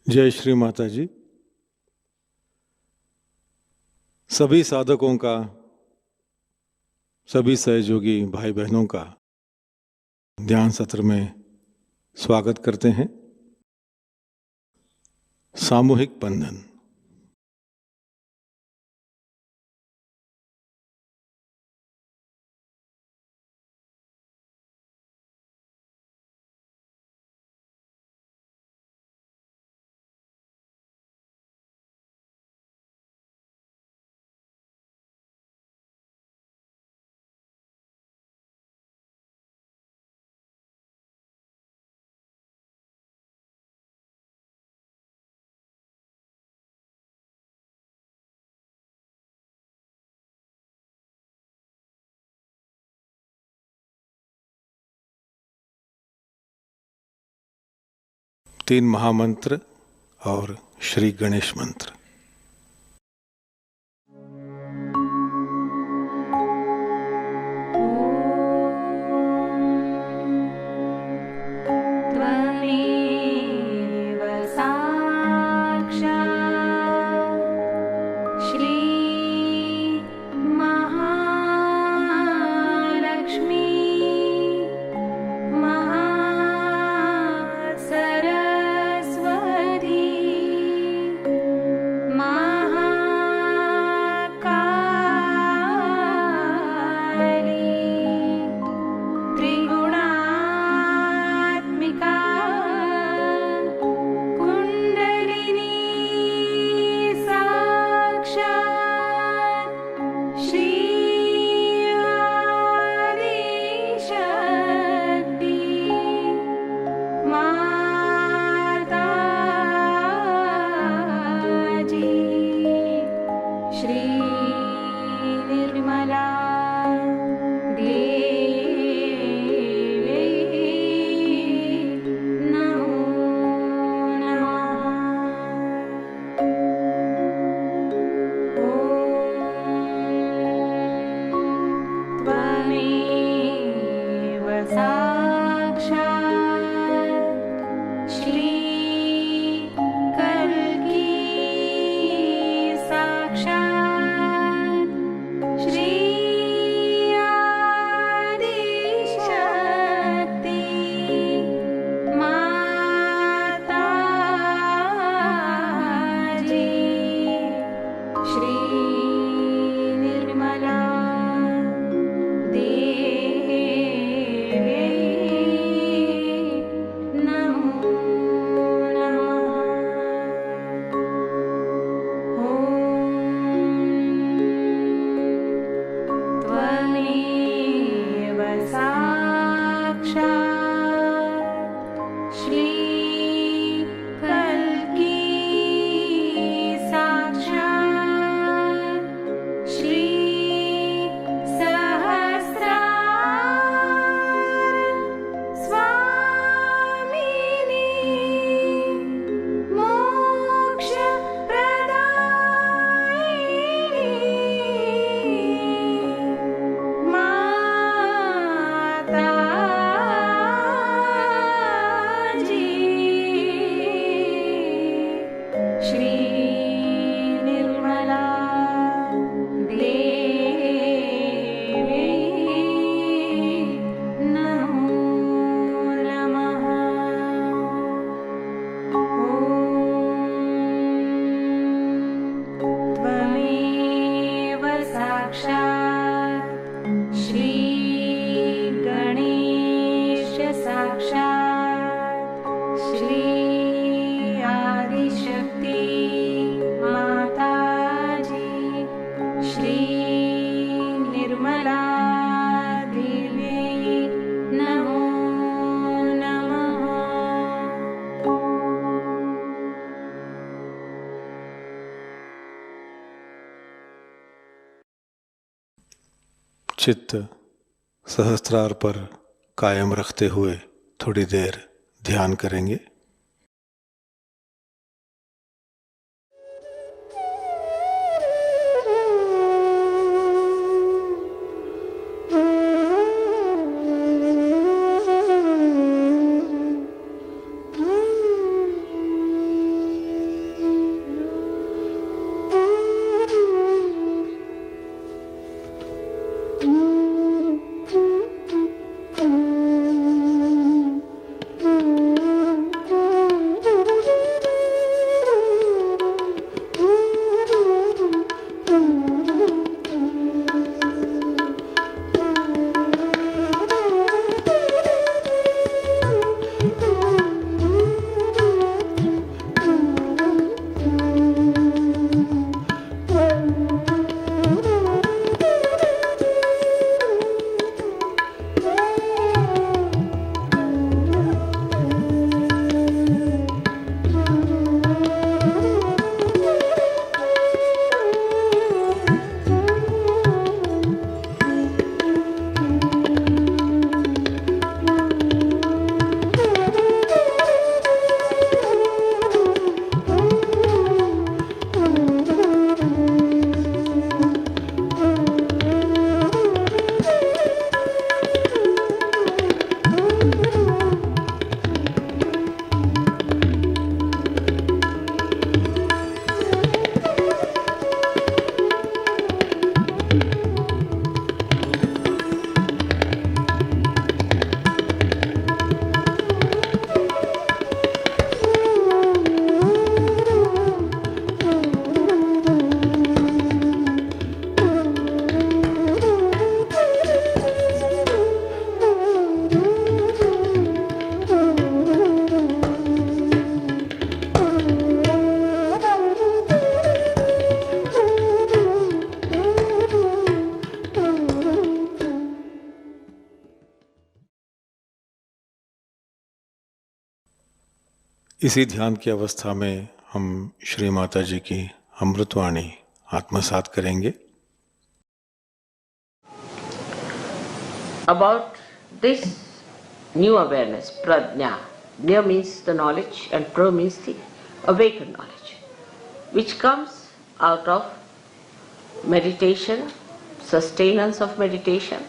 जय श्री माताजी। सभी साधकों का, सभी सहयोगी भाई बहनों का ध्यान सत्र में स्वागत करते हैं। सामूहिक बंधन। तीन महामंत्र और श्री गणेश मंत्र। चित्त सहस्त्रार पर कायम रखते हुए थोड़ी देर ध्यान करेंगे। इसी ध्यान की अवस्था में हम श्री माताजी की अमृतवाणी आत्मसात करेंगे। About this new awareness, prajna. Nya means the knowledge and pra means the awakened knowledge, which comes out of meditation, sustenance of meditation,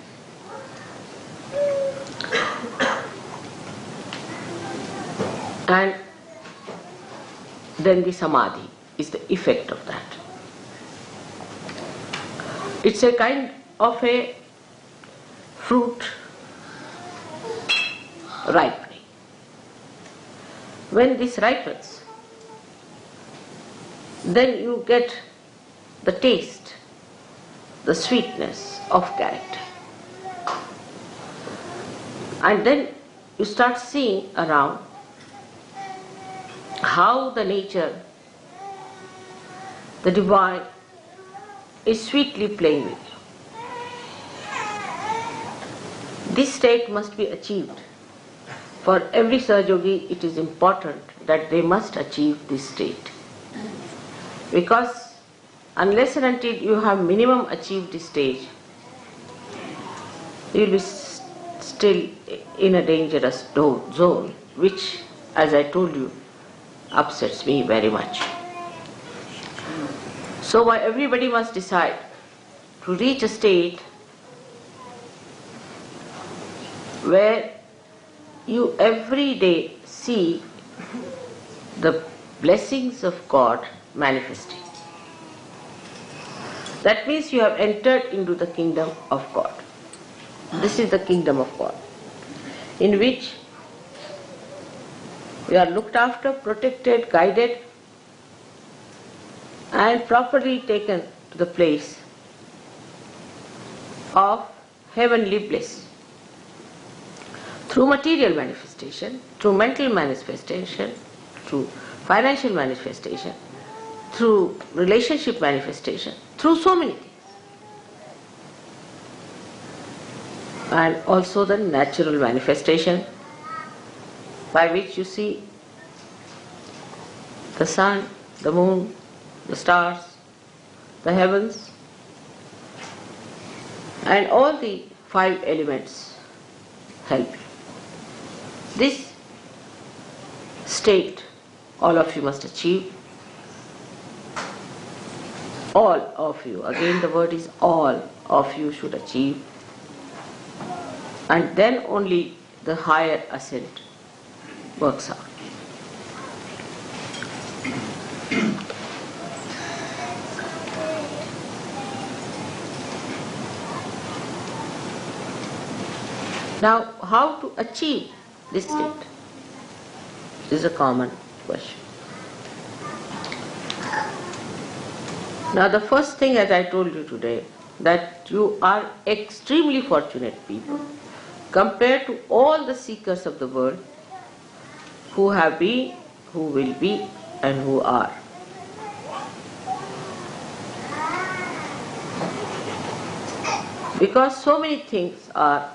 and then the samadhi is the effect of that. It's a kind of a fruit ripening. When this ripens, then you get the taste, the sweetness of character. And then you start seeing around how the nature, the divine, is sweetly playing with you. This state must be achieved. For every Sahajayogi, it is important that they must achieve this state. Because unless and until you have minimum achieved this stage, you will be still in a dangerous zone, which, as I told you, upsets me very much. So everybody must decide to reach a state where you every day see the blessings of God manifesting. That means you have entered into the kingdom of God. This is the kingdom of God, in which we are looked after, protected, guided, and properly taken to the place of heavenly bliss. Through material manifestation, through mental manifestation, through financial manifestation, through relationship manifestation, through so many things. And also the natural manifestation, by which you see the sun, the moon, the stars, the heavens, and all the 5 elements help you. This state all of you must achieve. All of you, again the word is all of you should achieve, and then only the higher ascent works out. Now, how to achieve this state is a common question. Now, the first thing, as I told you today, that you are extremely fortunate people compared to all the seekers of the world who have been, who will be, and who are. Because so many things are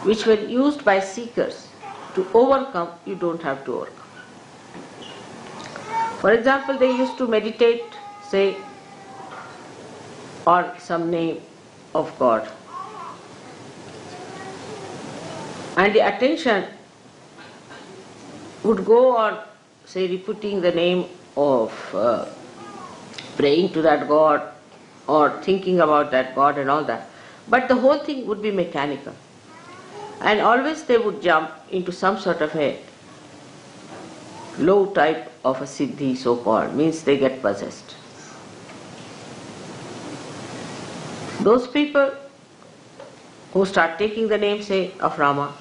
which were used by seekers to overcome, you don't have to overcome. For example, they used to meditate, say, on some name of God. And the attention would go on, say, repeating the name of, praying to that God or thinking about that God and all that. But the whole thing would be mechanical. And always they would jump into some sort of a low type of a siddhi, so-called, means they get possessed. Those people who start taking the name, say, of Rama,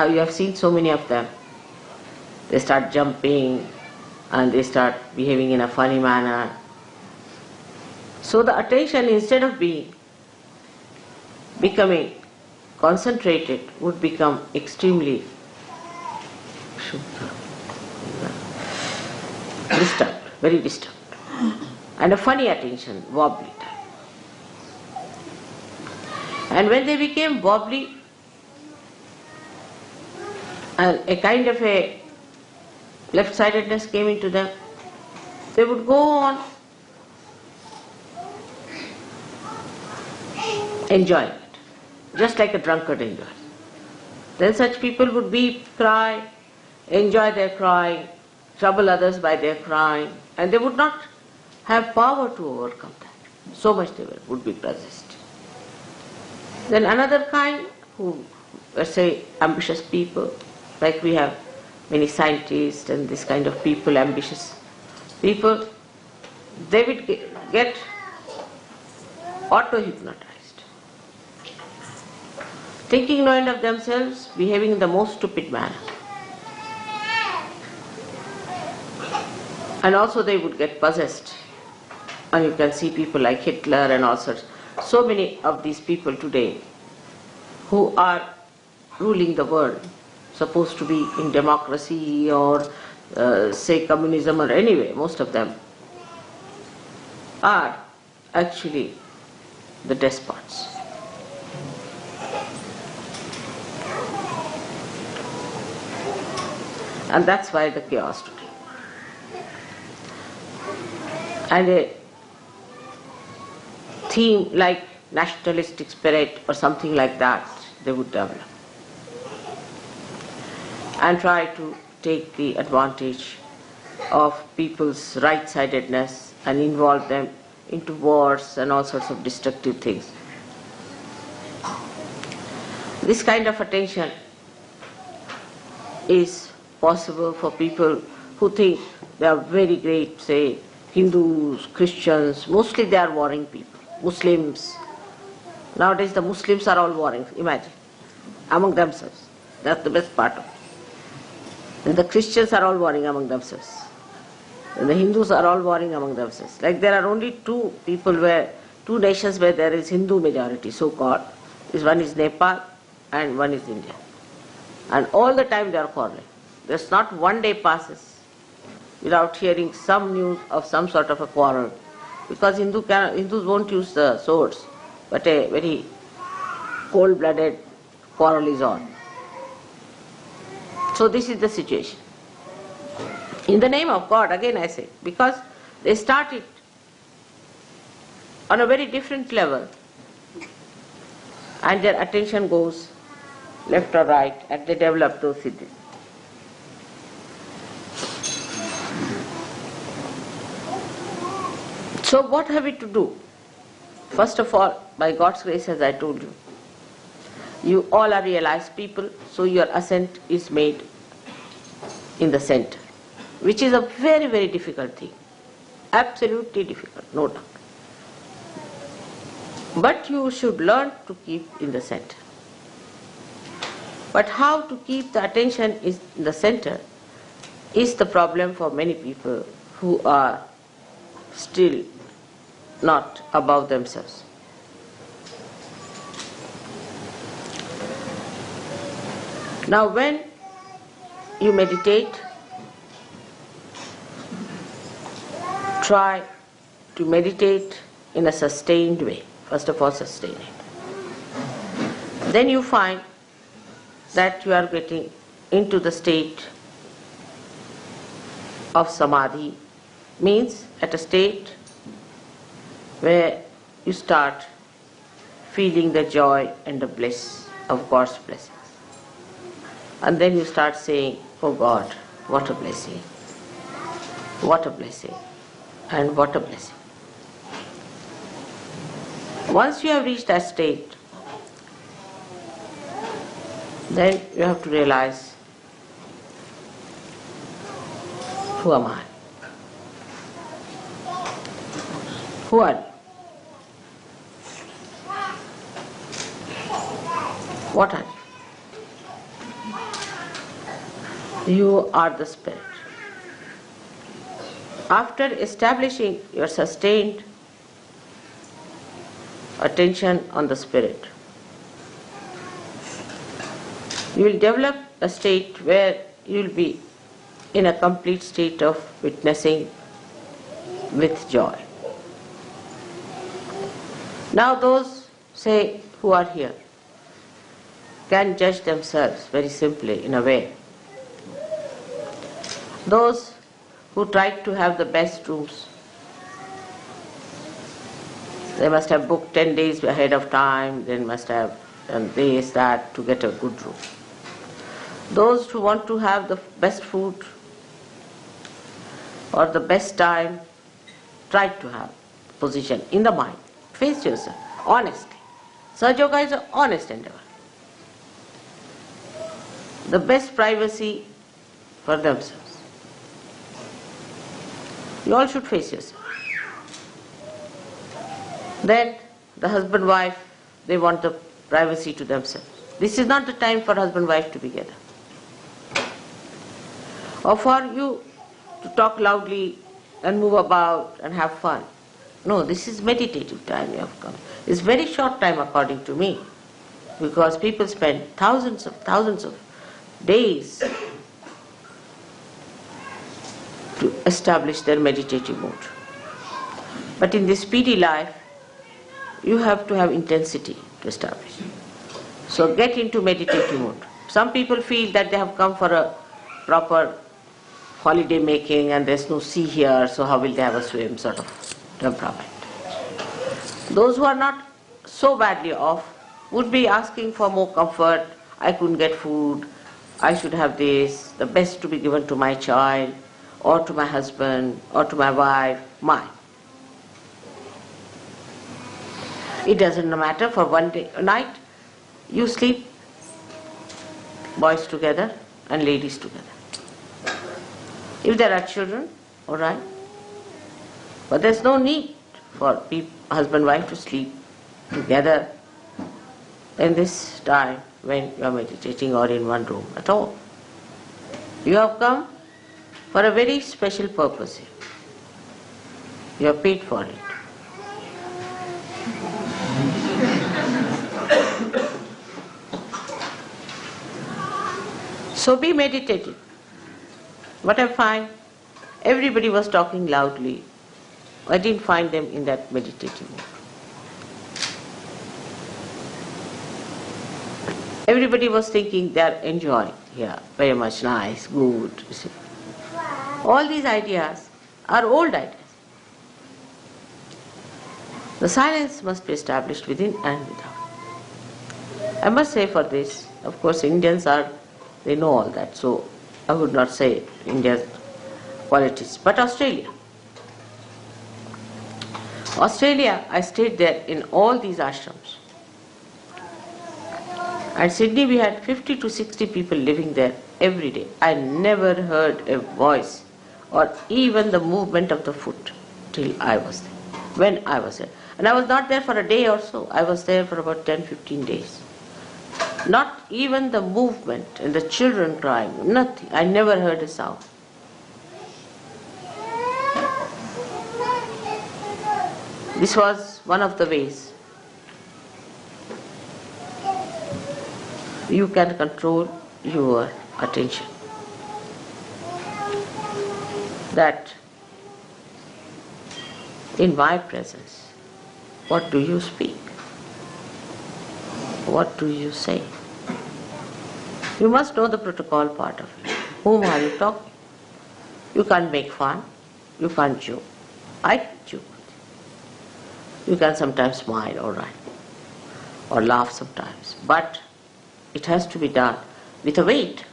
you have seen so many of them. They start jumping and they start behaving in a funny manner. So the attention, instead of becoming concentrated, would become extremely disturbed, very disturbed, and a funny attention, wobbly type. And when they became wobbly, and a kind of a left-sidedness came into them, they would go on enjoying it, just like a drunkard enjoys. Then such people would weep, cry, enjoy their crying, trouble others by their crying, and they would not have power to overcome that. So much they would be possessed. Then another kind, who, let's say, ambitious people, like we have many scientists and this kind of people, ambitious people, they would get auto-hypnotized, thinking no end of themselves, behaving in the most stupid manner. And also they would get possessed. And you can see people like Hitler and all sorts. So many of these people today who are ruling the world, supposed to be in democracy or say communism or anyway, most of them are actually the despots. And that's why the chaos today. And a theme like nationalistic spirit or something like that they would develop and try to take the advantage of people's right-sidedness and involve them into wars and all sorts of destructive things. This kind of attention is possible for people who think they are very great, say Hindus, Christians, mostly they are warring people. Muslims, nowadays the Muslims are all warring, imagine, among themselves. That's the best part of it. And the Christians are all warring among themselves. And the Hindus are all warring among themselves. Like there are only two nations where there is Hindu majority, so-called. One is Nepal and one is India. And all the time they are quarreling. There's not one day passes without hearing some news of some sort of a quarrel. Because Hindus won't use the swords, but a very cold-blooded quarrel is on. So this is the situation. In the name of God, again I say, because they started on a very different level and their attention goes left or right and they develop those siddhis. So what have we to do? First of all, by God's grace, as I told you, you all are realized people, so your ascent is made in the center, which is a very, very difficult thing. Absolutely difficult, no doubt. But you should learn to keep in the center. But how to keep the attention in the center is the problem for many people who are still not above themselves. Now when you meditate, try to meditate in a sustained way. First of all, sustain it. Then you find that you are getting into the state of samadhi, means at a state where you start feeling the joy and the bliss of God's blessings. And then you start saying, oh God, what a blessing, what a blessing, and what a blessing. Once you have reached that state, then you have to realize, who am I? Who are you? What are you? You are the Spirit. After establishing your sustained attention on the Spirit, you will develop a state where you will be in a complete state of witnessing with joy. Now those, say, who are here can judge themselves very simply in a way Those who tried to have the best rooms, they must have booked 10 days ahead of time, they must have done this, that to get a good room. Those who want to have the best food or the best time, try to have position in the mind. Face yourself, honestly. Sahajayoga is an honest endeavor. The best privacy for themselves. You all should face yourself. Then the husband-wife, they want the privacy to themselves. This is not the time for husband-wife to be together. Or for you to talk loudly and move about and have fun. No, this is meditative time you have come. It's very short time according to me, because people spend thousands of days to establish their meditative mood. But in this speedy life, you have to have intensity to establish. So get into meditative mood. Some people feel that they have come for a proper holiday making and there's no sea here, so how will they have a swim sort of temperament. Those who are not so badly off would be asking for more comfort. I couldn't get food, I should have this, the best to be given to my child or to my husband or to my wife, mine. It doesn't matter, for one day, a night you sleep boys together and ladies together. If there are children, all right. But there's no need for husband and wife to sleep together in this time when you are meditating or in one room at all. You have come for a very special purpose here. You are paid for it. So be meditative. What I find, everybody was talking loudly. I didn't find them in that meditative mood. Everybody was thinking they are enjoying here, very much nice, good. You see. All these ideas are old ideas. The silence must be established within and without. I must say for this, of course Indians they know all that, so I would not say India's qualities, but Australia, I stayed there in all these ashrams. At Sydney we had 50 to 60 people living there every day. I never heard a voice or even the movement of the foot till I was there, when I was there. And I was not there for a day or so, I was there for about 10-15 days. Not even the movement and the children crying, nothing. I never heard a sound. This was one of the ways you can control your attention. That in my presence, what do you speak? What do you say? You must know the protocol part of it. Whom are you talking? You can't make fun. You can't joke. I can joke. You can sometimes smile, all right, or laugh sometimes. But it has to be done with a weight.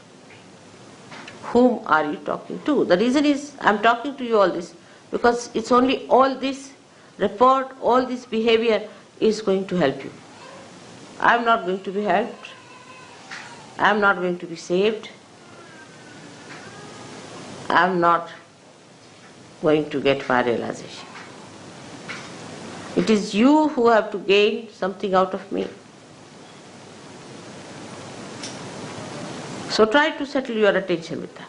Whom are you talking to? The reason is I'm talking to you all this because it's only all this report, all this behavior is going to help you. I'm not going to be helped. I'm not going to be saved. I'm not going to get my realization. It is you who have to gain something out of me. So try to settle your attention with that.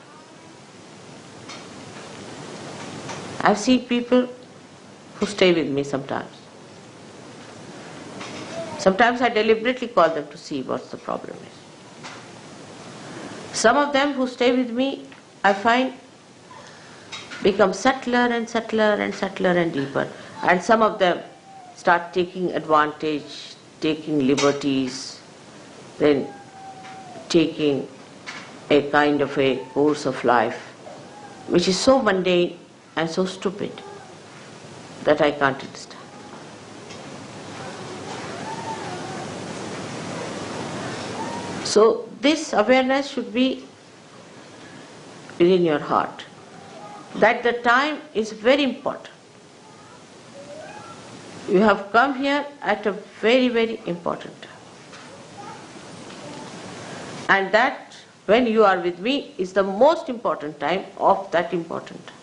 I've seen people who stay with me sometimes. Sometimes I deliberately call them to see what the problem is. Some of them who stay with me, I find, become subtler and subtler and subtler and deeper. And some of them start taking advantage, taking liberties, then taking a kind of a course of life which is so mundane and so stupid that I can't understand. So this awareness should be within your heart, that the time is very important. You have come here at a very, very important time. And that, when you are with me, is the most important time of that important time.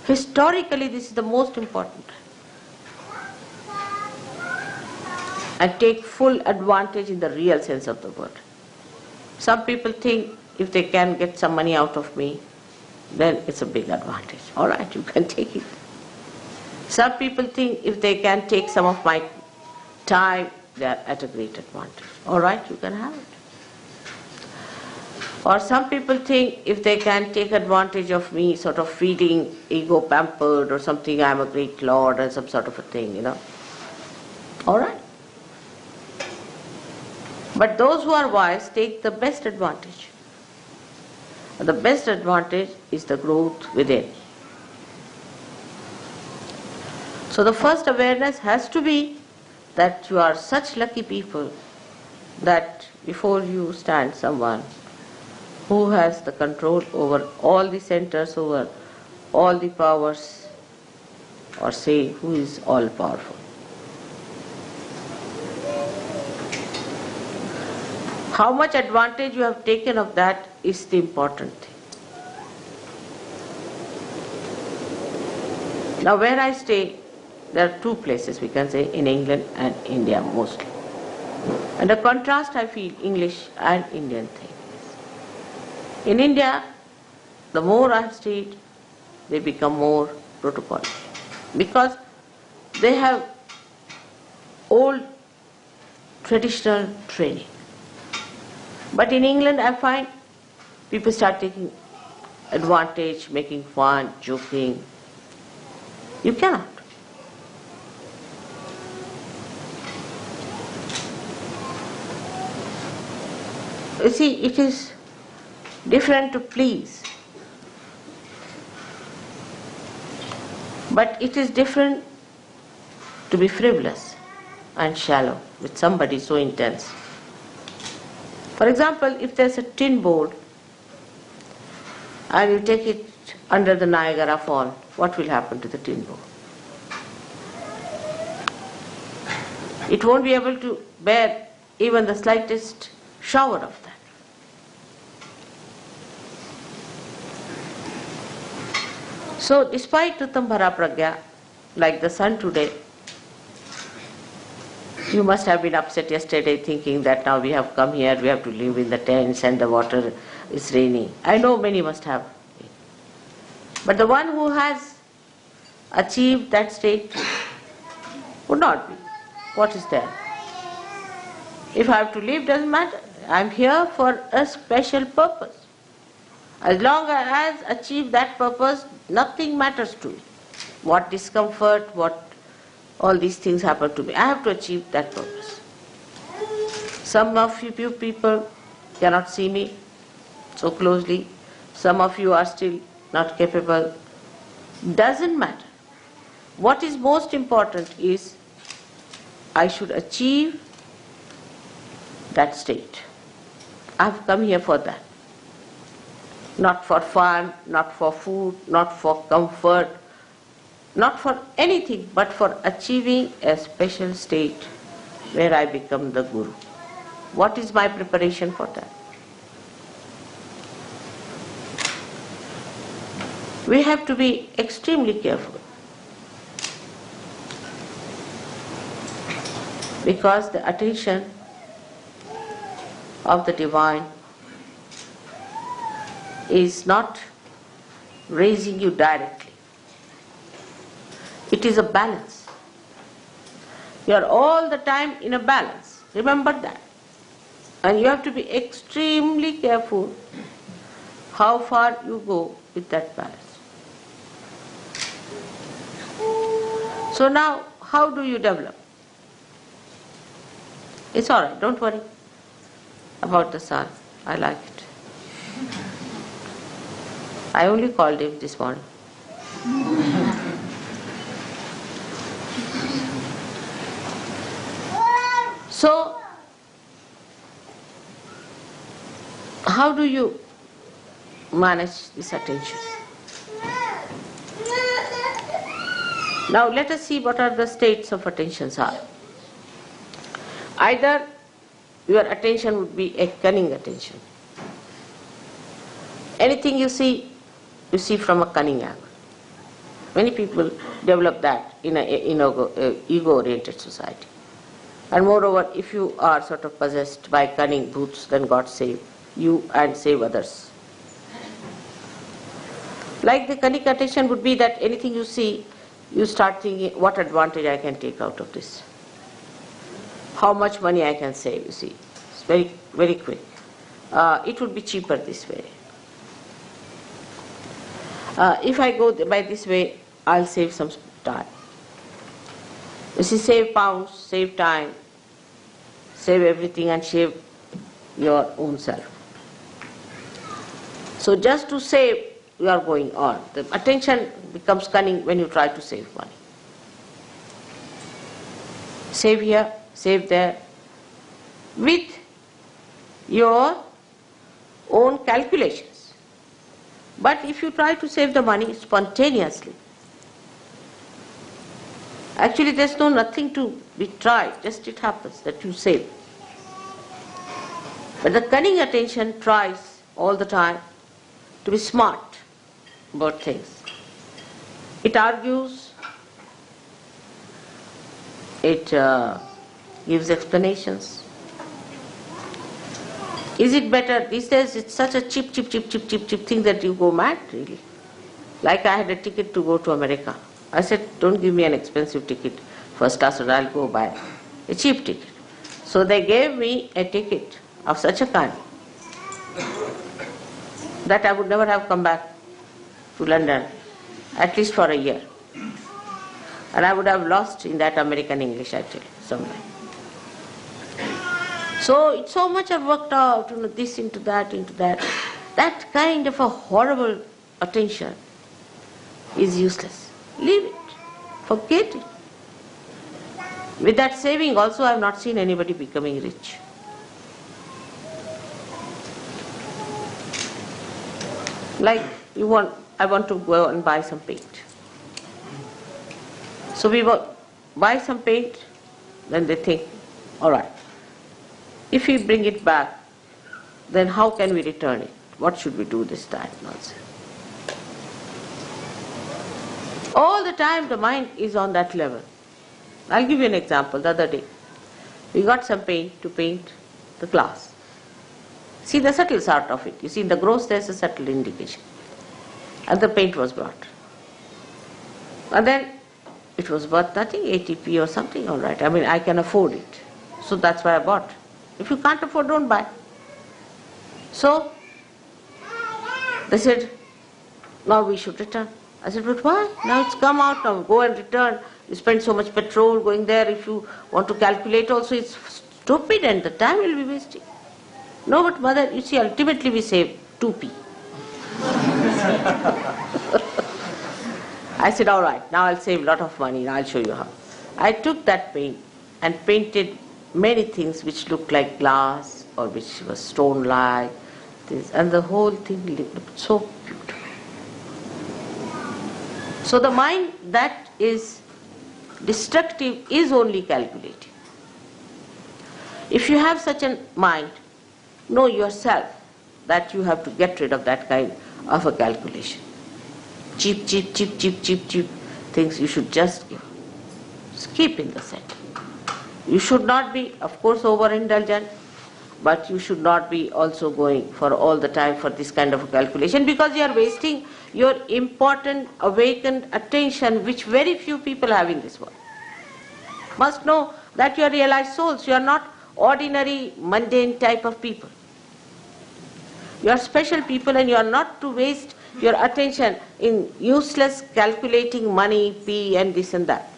Historically, this is the most important time. And take full advantage in the real sense of the word. Some people think if they can get some money out of me, then it's a big advantage. All right, you can take it. Some people think if they can take some of my time, they are at a great advantage. All right, you can have it. Or some people think if they can take advantage of me, sort of feeling ego pampered or something, I'm a great lord and some sort of a thing, you know. All right. But those who are wise take the best advantage. The best advantage is the growth within. So the first awareness has to be that you are such lucky people that before you stand someone who has the control over all the centers, over all the powers, or say who is all powerful. How much advantage you have taken of that is the important thing. Now where I stay, there are two places we can say, in England and India mostly. And the contrast I feel English and Indian thing. In India, the more I have stayed, they become more protocol. Because they have old traditional training. But in England I find people start taking advantage, making fun, joking. You cannot. You see, it is different to please. But it is different to be frivolous and shallow with somebody so intense. For example, if there's a tin board and you take it under the Niagara Fall, what will happen to the tin board? It won't be able to bear even the slightest shower of that. So despite Utambhara Pragya, like the sun today, you must have been upset yesterday thinking that now we have come here, we have to live in the tents and the water is raining. I know many must have. But the one who has achieved that state would not be. What is there? If I have to live, doesn't matter. I am here for a special purpose. As long as I have achieved that purpose, nothing matters to me. What discomfort, what all these things happen to me. I have to achieve that purpose. Some of you people cannot see me so closely. Some of you are still not capable. Doesn't matter. What is most important is I should achieve that state. I have come here for that. Not for fun, not for food, not for comfort, not for anything, but for achieving a special state where I become the Guru. What is my preparation for that? We have to be extremely careful, because the attention of the divine is not raising you directly. It is a balance. You are all the time in a balance. Remember that. And you have to be extremely careful how far you go with that balance. So now, how do you develop? It's all right, don't worry about the sun. I like it. I only called him this morning. So, how do you manage this attention? Now let us see what are the states of attentions are. Either your attention would be a cunning attention. Anything you see from a cunning angle. Many people develop that in an ego-oriented society. And moreover, if you are sort of possessed by cunning bhoots, then God save you and save others. Like the cunning attention would be that anything you see, you start thinking, what advantage I can take out of this? How much money I can save, you see. It's very, very quick. It would be cheaper this way. If I go by this way, I'll save some time. You see, save pounds, save time, save everything and save your own self. So just to save, you are going on. The attention becomes cunning when you try to save money. Save here, save there, with your own calculations. But if you try to save the money spontaneously, actually there's nothing to be tried, just it happens that you save. But the cunning attention tries all the time to be smart about things. It argues, it gives explanations. Is it better? These days it's such a cheap thing that you go mad, really. Like I had a ticket to go to America. I said, don't give me an expensive ticket, first class, or I'll go buy a cheap ticket. So they gave me a ticket of such a kind that I would never have come back to London, at least for a year. And I would have lost in that American English actually, somewhere. So it's so much I've worked out, this into that. That kind of a horrible attention is useless. Leave it. Forget it. With that saving also, I have not seen anybody becoming rich. Like I want to go and buy some paint. So we buy some paint, then they think, all right, if we bring it back, then how can we return it? What should we do this time? Nonsense. All the time the mind is on that level. I'll give you an example. The other day, we got some paint to paint the glass. See the subtle sort of it. You see in the gross there's a subtle indication. And the paint was brought. And then it was worth nothing, 80p or something, all right. I mean, I can afford it. So that's why I bought. If you can't afford, don't buy. So they said, now we should return. I said, but why? Now it's come out, now go and return. You spend so much petrol going there. If you want to calculate also, it's stupid and the time will be wasting. No, but mother, you see, ultimately we save 2p. I said, all right, now I'll save a lot of money, and I'll show you how. I took that paint and painted many things which looked like glass or which was stone-like, and the whole thing looked so beautiful. So the mind that is destructive is only calculating. If you have such a mind, know yourself that you have to get rid of that kind of a calculation. Cheap things you should just keep in the center. You should not be, of course, overindulgent, but you should not be also going for all the time for this kind of a calculation, because you are wasting your important awakened attention, which very few people have in this world. Must know that you are realized souls. You are not ordinary, mundane type of people. You are special people, and you are not to waste your attention in useless calculating money, P and this and that.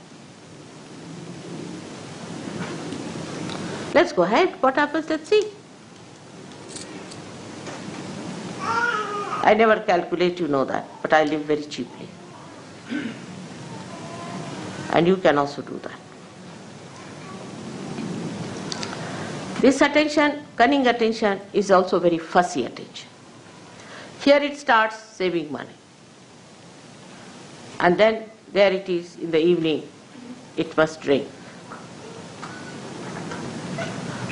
Let's go ahead. What happens? Let's see. I never calculate, you know that, but I live very cheaply. And you can also do that. This attention, cunning attention, is also very fussy attention. Here it starts saving money. And then there it is in the evening, it must drink.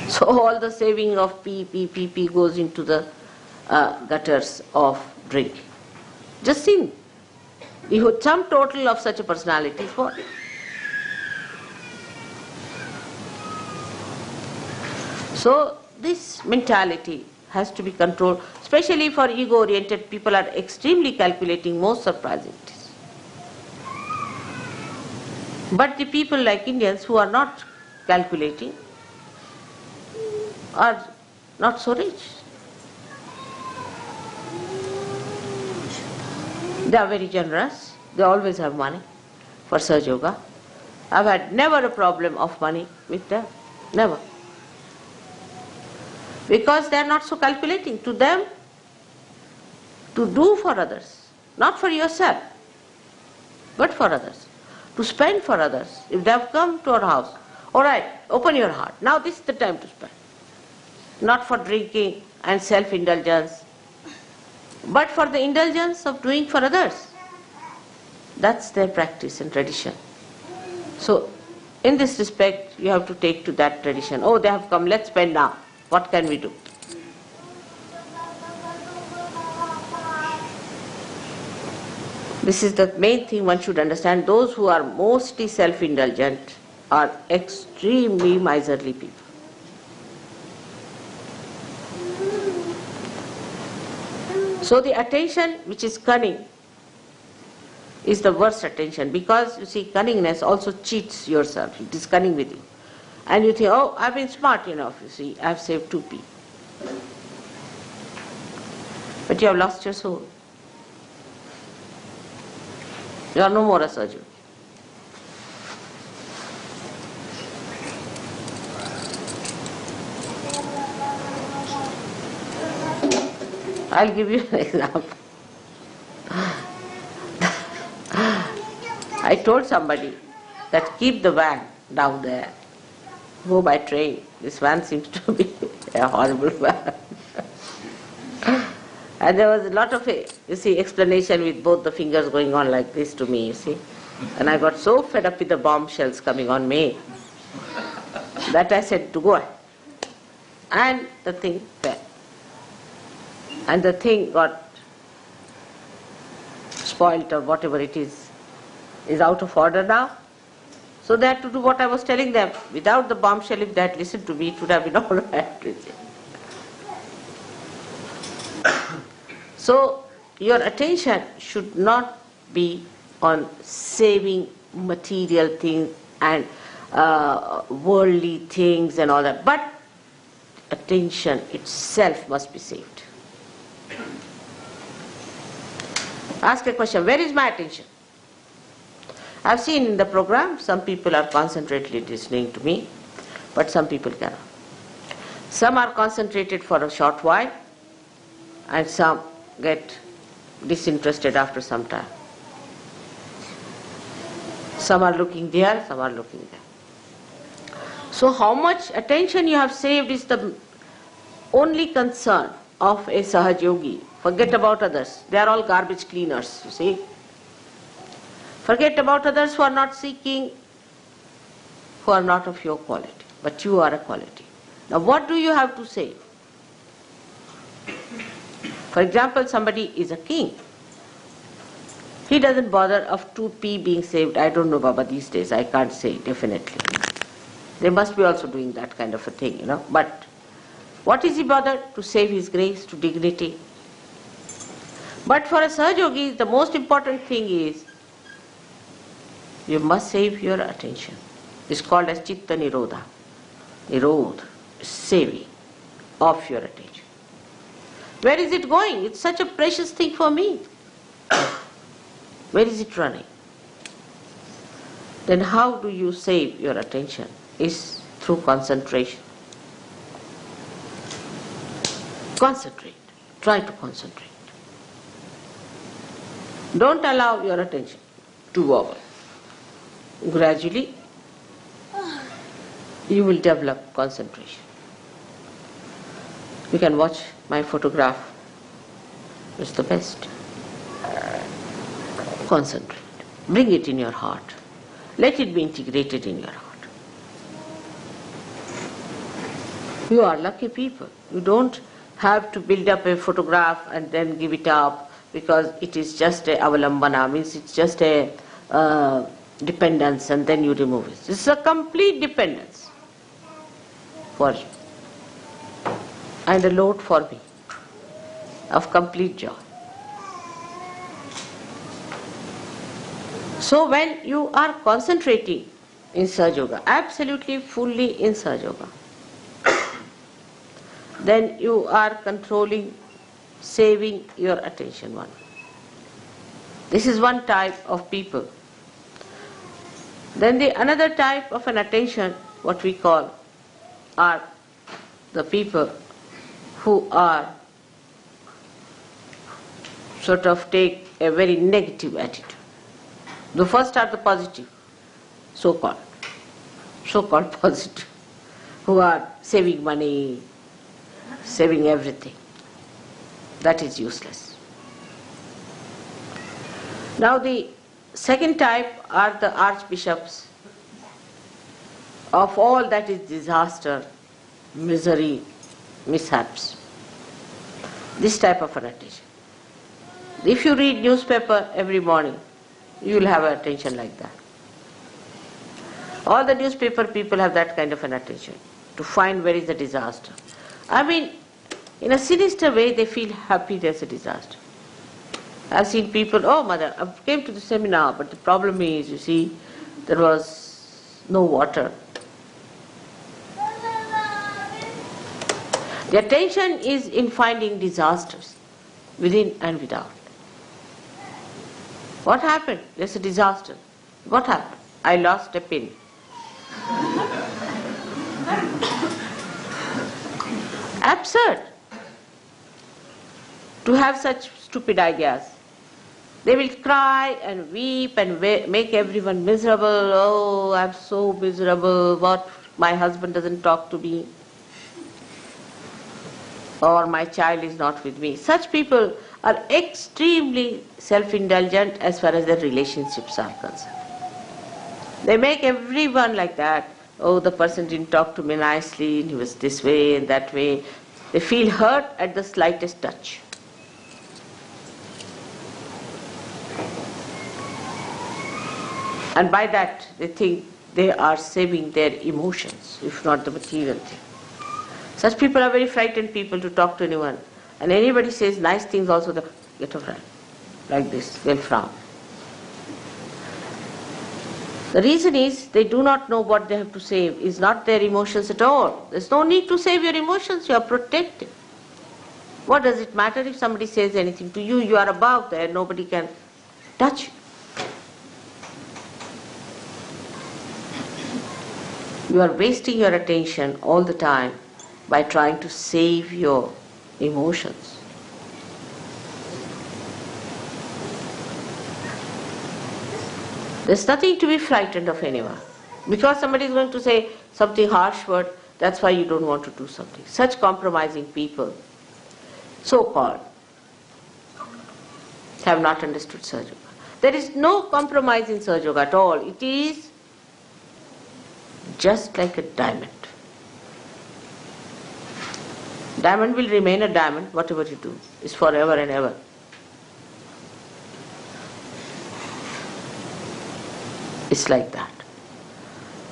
So all the saving of P goes into the gutters of drinking. Just think, the sum total of such a personality is what? So this mentality has to be controlled, especially for ego-oriented people are extremely calculating, most surprising it is. But the people like Indians who are not calculating are not so rich. They are very generous. They always have money for Sahaja Yoga. I've had never a problem of money with them. Never. Because they are not so calculating. To them, to do for others, not for yourself, but for others. To spend for others. If they have come to our house, all right, open your heart. Now this is the time to spend. Not for drinking and self-indulgence, but for the indulgence of doing for others. That's their practice and tradition. So, in this respect, you have to take to that tradition. Oh, they have come, let's spend now. What can we do? This is the main thing one should understand. Those who are mostly self-indulgent are extremely miserly people. So the attention which is cunning is the worst attention, because you see, cunningness also cheats yourself. It is cunning with you. And you think, oh, I've been smart enough, you see, I've saved 2p. But you have lost your soul. You are no more a Sahaja Yogi. I'll give you an example. I told somebody that keep the van down there. Go by train. This van seems to be a horrible van. And there was a lot of, you see, explanation with both the fingers going on like this to me, you see. And I got so fed up with the bombshells coming on me that I said to go ahead. And the thing fell. And the thing got spoilt or whatever it is out of order now. So they had to do what I was telling them. Without the bombshell, if they had listened to me, it would have been all right. So your attention should not be on saving material things and worldly things and all that, but attention itself must be saved. Ask a question, where is my attention? I've seen in the program, some people are concentratedly listening to me, but some people cannot. Some are concentrated for a short while, and some get disinterested after some time. Some are looking there, some are looking there. So how much attention you have saved is the only concern of a Sahaja Yogi. Forget about others. They are all garbage cleaners, you see. Forget about others who are not seeking, who are not of your quality. But you are a quality. Now what do you have to save? For example, somebody is a king. He doesn't bother of 2p being saved. I don't know, Baba, these days. I can't say, definitely. They must be also doing that kind of a thing, you know. But what is he bothered? To save his grace, to dignity. But for a Sahaja Yogi, the most important thing is you must save your attention. It's called as Chitta Nirodha. Nirodha, saving of your attention. Where is it going? It's such a precious thing for me. Where is it running? Then how do you save your attention? Is through concentration. Concentrate. Try to concentrate. Don't allow your attention to wobble. Gradually, you will develop concentration. You can watch my photograph. It's the best. Concentrate. Bring it in your heart. Let it be integrated in your heart. You are lucky people. You don't have to build up a photograph and then give it up because it is just a avalambana, means it's just a dependence, and then you remove it. It's a complete dependence for you and a load for me of complete joy. So when you are concentrating in Sahajayoga, absolutely fully in Sahajayoga, then you are controlling, saving your attention one. This is one type of people. Then the another type of an attention, what we call, are the people who are sort of take a very negative attitude. The first are the positive, so-called positive, who are saving money, saving everything. That is useless. Now the second type are the archbishops of all that is disaster, misery, mishaps. This type of an attention. If you read newspaper every morning, you will have an attention like that. All the newspaper people have that kind of an attention, to find where is the disaster. I mean, in a sinister way, they feel happy there's a disaster. I've seen people, oh mother, I came to the seminar, but the problem is, you see, there was no water. The attention is in finding disasters, within and without. What happened? There's a disaster. What happened? I lost a pin. Absurd to have such stupid ideas. They will cry and weep and make everyone miserable. Oh, I'm so miserable. What? My husband doesn't talk to me. Or my child is not with me. Such people are extremely self-indulgent as far as their relationships are concerned. They make everyone like that. Oh, the person didn't talk to me nicely, and he was this way and that way. They feel hurt at the slightest touch. And by that, they think they are saving their emotions, if not the material thing. Such people are very frightened people to talk to anyone. And anybody says nice things also, they get a friend. Like this, they'll frown. The reason is they do not know what they have to save. It's not their emotions at all. There's no need to save your emotions. You are protected. What does it matter if somebody says anything to you? You are above there. Nobody can touch you. You are wasting your attention all the time by trying to save your emotions. There's nothing to be frightened of anyone. Because somebody is going to say something harsh word, that's why you don't want to do something. Such compromising people, so-called, have not understood Sahajayoga. There is no compromise in Sahajayoga at all. It is just like a diamond. Diamond will remain a diamond, whatever you do. It's forever and ever. It's like that.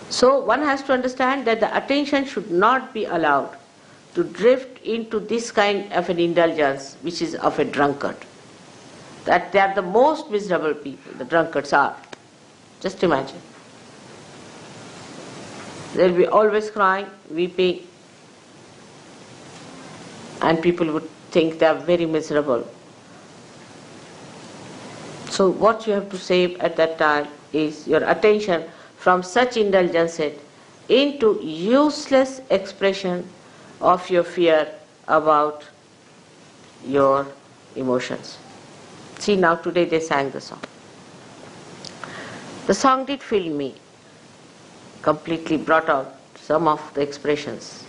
So one has to understand that the attention should not be allowed to drift into this kind of an indulgence which is of a drunkard. That they are the most miserable people, the drunkards are. Just imagine. They'll be always crying, weeping, and people would think they are very miserable. So what you have to save at that time is your attention from such indulgences into useless expression of your fear about your emotions. See, now today they sang the song. The song did fill me, completely brought out some of the expressions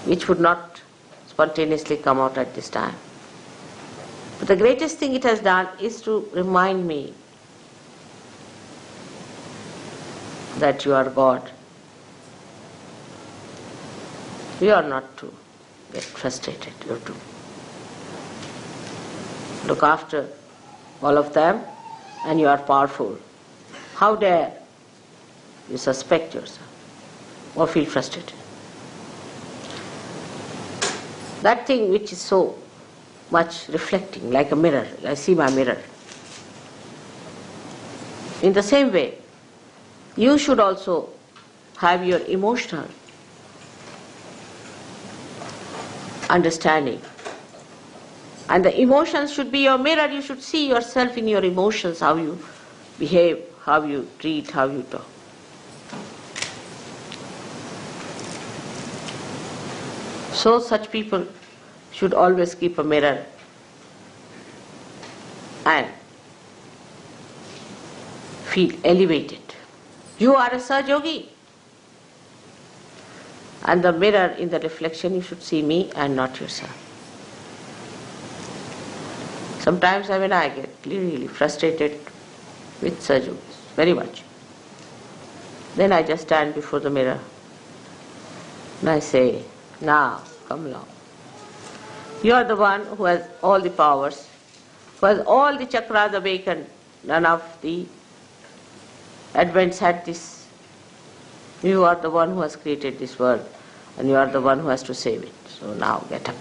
which would not spontaneously come out at this time. But the greatest thing it has done is to remind me that you are God. You are not to get frustrated. You have to look after all of them, and you are powerful. How dare you suspect yourself or feel frustrated? That thing which is so much reflecting like a mirror, I see my mirror. In the same way, you should also have your emotional understanding. And the emotions should be your mirror. You should see yourself in your emotions, how you behave, how you treat, how you talk. So such people should always keep a mirror and feel elevated. You are a Sahajayogi. And the mirror, in the reflection, you should see me and not yourself. Sometimes I get really frustrated with Sahajayogis, very much. Then I just stand before the mirror and I say, now, come along. You are the one who has all the powers, who has all the chakras awakened. None of the advents had this. You are the one who has created this world, and you are the one who has to save it. So now get up.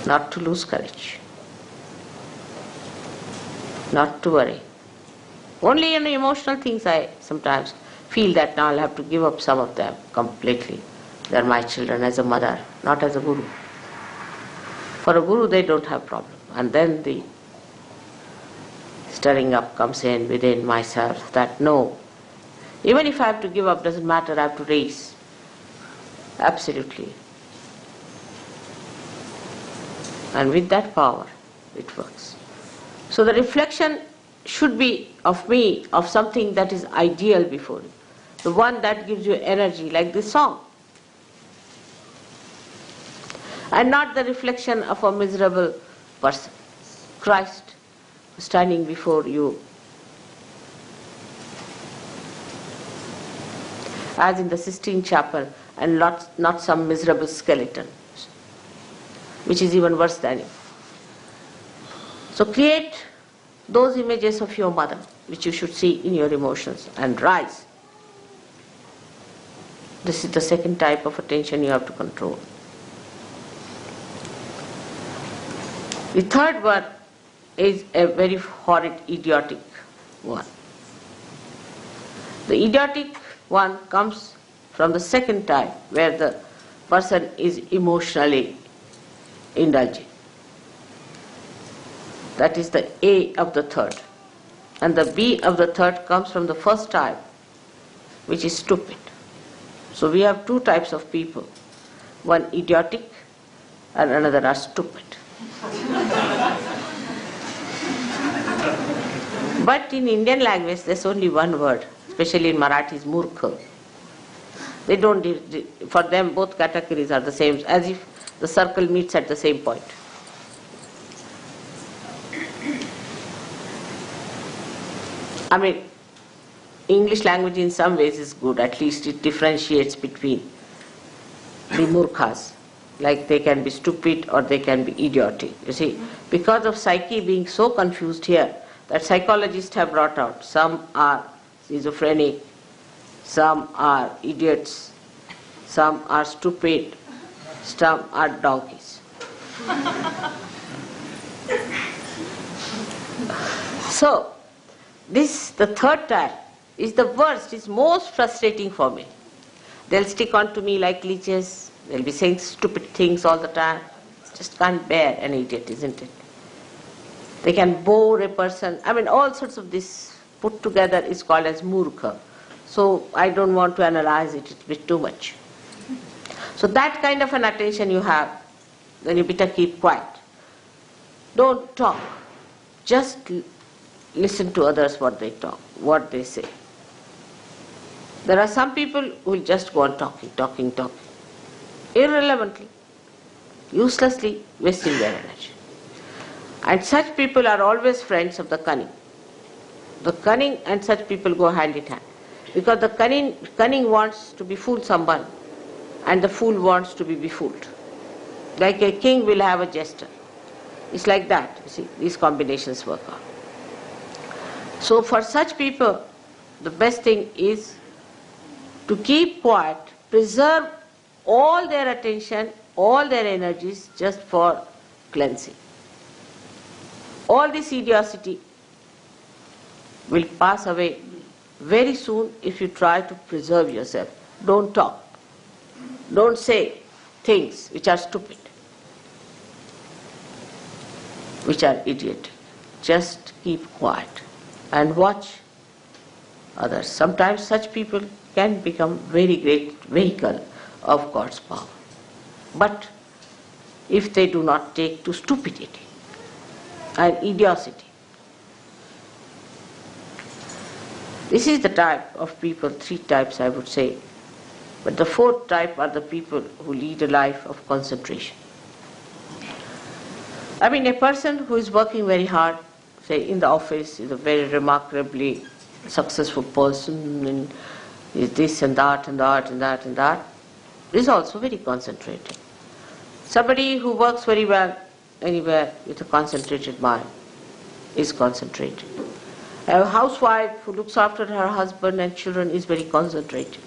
Not to lose courage. Not to worry. Only in emotional things I sometimes feel that now I'll have to give up some of them completely. They are my children as a mother, not as a guru. For a guru they don't have problem. And then the stirring up comes in within myself that no, even if I have to give up, doesn't matter, I have to raise. Absolutely. And with that power, it works. So the reflection should be of me, of something that is ideal before you. The one that gives you energy, like this song. And not the reflection of a miserable person. Christ standing before you as in the Sistine Chapel, and not some miserable skeleton, which is even worse than you. So create those images of your mother, which you should see in your emotions, and rise. This is the second type of attention you have to control. The third one is a very horrid, idiotic one. The idiotic one comes from the second type, where the person is emotionally indulging. That is the A of the third. And the B of the third comes from the first type, which is stupid. So we have two types of people. One idiotic and another are stupid. But in Indian language there's only one word, especially in Marathi is murkha. They don't, for them both categories are the same, as if the circle meets at the same point. I mean, English language in some ways is good, at least it differentiates between the murkhas. Like they can be stupid or they can be idiotic. You see, because of psyche being so confused here, that psychologists have brought out, some are schizophrenic, some are idiots, some are stupid, some are donkeys. So, this, the third type, is the worst, is most frustrating for me. They'll stick on to me like leeches, they'll be saying stupid things all the time. Just can't bear an idiot, isn't it? They can bore a person. I mean, all sorts of this put together is called as murkha. So I don't want to analyze it, it's a bit too much. So that kind of an attention you have, then you better keep quiet. Don't talk. Just listen to others what they talk, what they say. There are some people who will just go on talking, irrelevantly, uselessly wasting their energy. And such people are always friends of the cunning. The cunning and such people go hand in hand. Because the cunning wants to befool someone and the fool wants to be befooled. Like a king will have a jester. It's like that, you see, these combinations work out. So for such people, the best thing is to keep quiet, preserve all their attention, all their energies just for cleansing. All this idiocy will pass away very soon if you try to preserve yourself. Don't talk. Don't say things which are stupid, which are idiotic. Just keep quiet and watch others. Sometimes such people can become very great vehicle of God's power. But if they do not take to stupidity and idiocy. This is the type of people, 3 types I would say. But the 4th type are the people who lead a life of concentration. I mean, a person who is working very hard, say in the office, is a very remarkably successful person, and is this and that and that and that and that, is also very concentrated. Somebody who works very well anywhere with a concentrated mind is concentrated. A housewife who looks after her husband and children is very concentrated.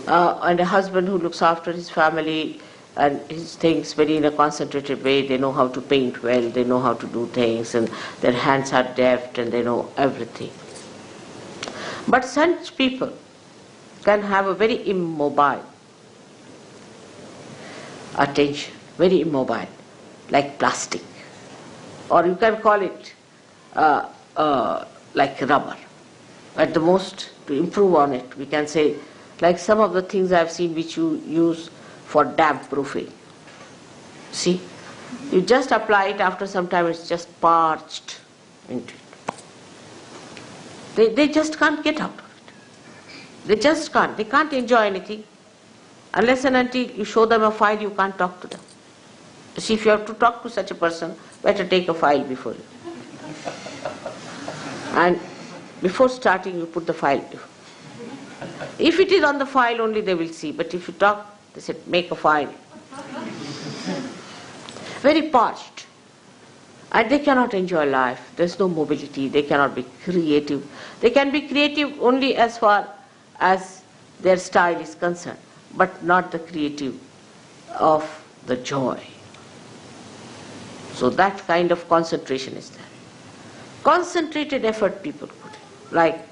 And a husband who looks after his family and his things very in a concentrated way. They know how to paint well, they know how to do things, and their hands are deft and they know everything. But such people can have a very immobile attention, very immobile, like plastic. Or you can call it like rubber. At the most, to improve on it, we can say, like some of the things I have seen which you use for damp proofing. See, you just apply it, after some time it's just parched into it. They just can't get out of it. They just can't. They can't enjoy anything. Unless and until you show them a file, you can't talk to them. You see, if you have to talk to such a person, better take a file before you. And before starting, you put the file before. If it is on the file only, they will see. But if you talk, they said, make a file. Very parched. And they cannot enjoy life. There's no mobility. They cannot be creative. They can be creative only as far as their style is concerned, but not the creative of the joy. So that kind of concentration is there. Concentrated effort people put in. Like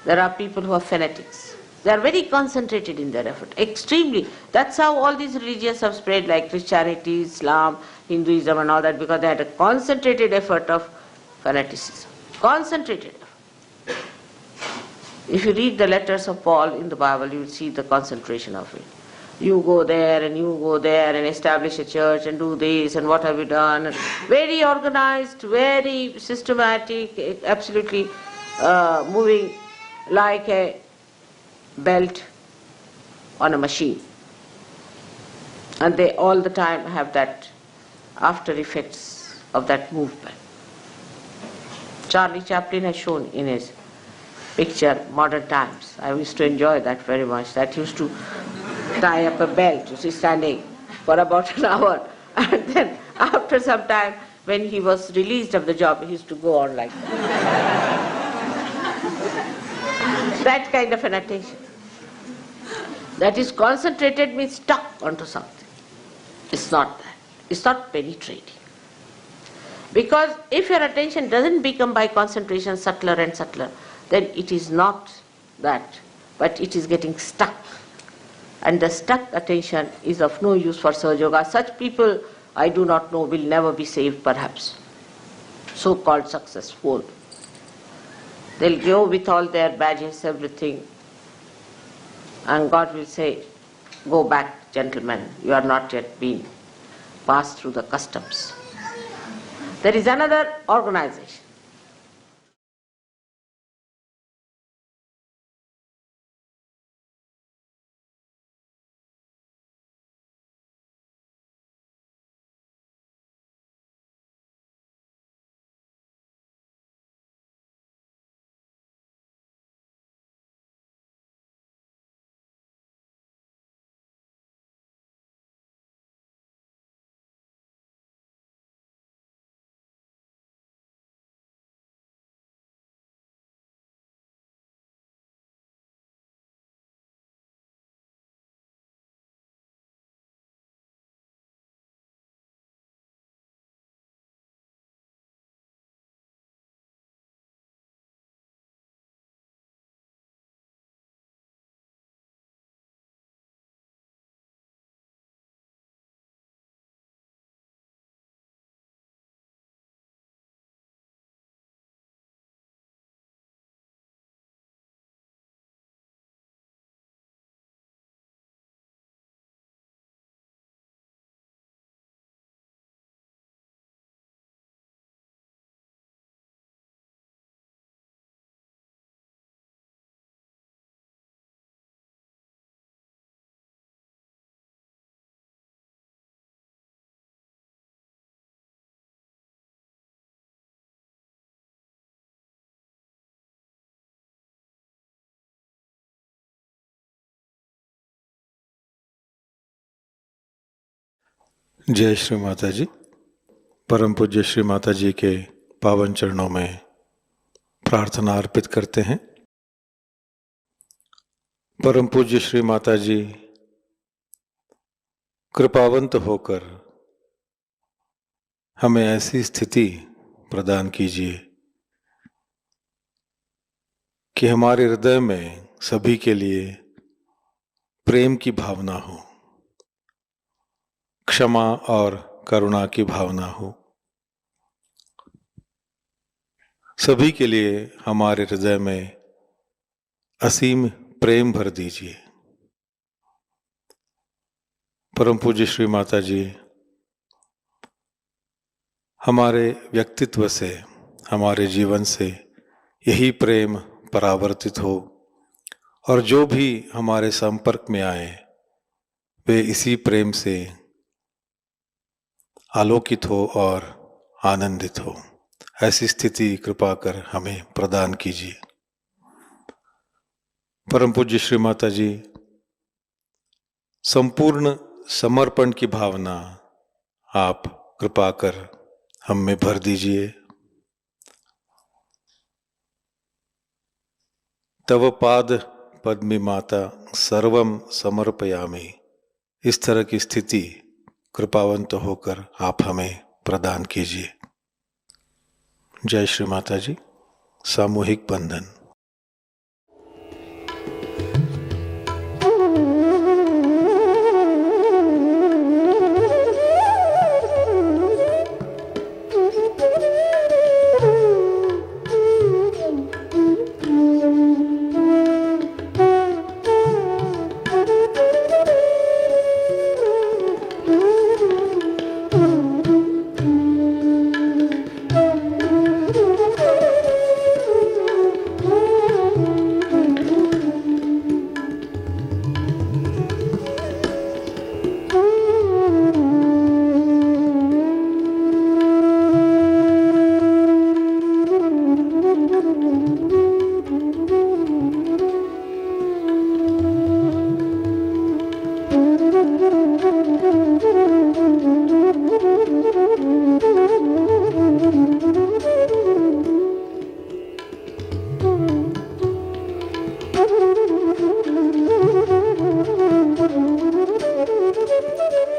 there are people who are fanatics. They are very concentrated in their effort, extremely. That's how all these religions have spread, like Christianity, Islam, Hinduism and all that, because they had a concentrated effort of fanaticism. Concentrated effort. If you read the letters of Paul in the Bible, you will see the concentration of it. You go there and you go there and establish a church and do this and what have you done. And very organized, very systematic, absolutely moving like a belt on a machine. And they all the time have that after effects of that movement. Charlie Chaplin has shown in his picture Modern Times. I used to enjoy that very much. That used to tie up a belt, you see, standing for about an hour. And then after some time, when he was released of the job, he used to go on like that. That kind of an attention. That is concentrated, means stuck onto something. It's not that. It's not penetrating. Because if your attention doesn't become by concentration subtler and subtler, then it is not that, but it is getting stuck. And the stuck attention is of no use for Sahajayoga. Such people, I do not know, will never be saved perhaps. So-called successful. They'll go with all their badges, everything, and God will say, go back gentlemen, you are not yet been passed through the customs. There is another organization. जय श्री माता जी। परम पूज्य श्री माता जी के पावन चरणों में प्रार्थना अर्पित करते हैं। परम पूज्य श्री माता जी कृपावंत होकर हमें ऐसी स्थिति प्रदान कीजिए कि हमारे हृदय में सभी के लिए प्रेम की भावना हो, क्षमा और करुणा की भावना हो। सभी के लिए हमारे हृदय में असीम प्रेम भर दीजिए। परम पूज्य श्री माता जी हमारे व्यक्तित्व से, हमारे जीवन से यही प्रेम परावर्तित हो और जो भी हमारे संपर्क में आए वे इसी प्रेम से आलोकित हो और आनंदित हो। ऐसी स्थिति कृपा कर हमें प्रदान कीजिए। परम पूज्य श्री माता जी संपूर्ण समर्पण की भावना आप कृपा कर हम में भर दीजिए। तव पाद पद्मी माता सर्वम समर्पयामि। इस तरह की स्थिति कृपावंत होकर आप हमें प्रदान कीजिए। जय श्री माता जी। सामूहिक बंधन।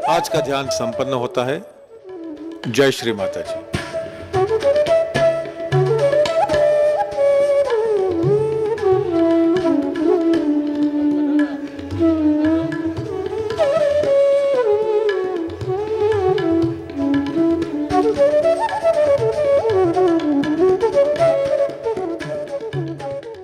आज का ध्यान संपन्न होता है। जय श्री माता जी।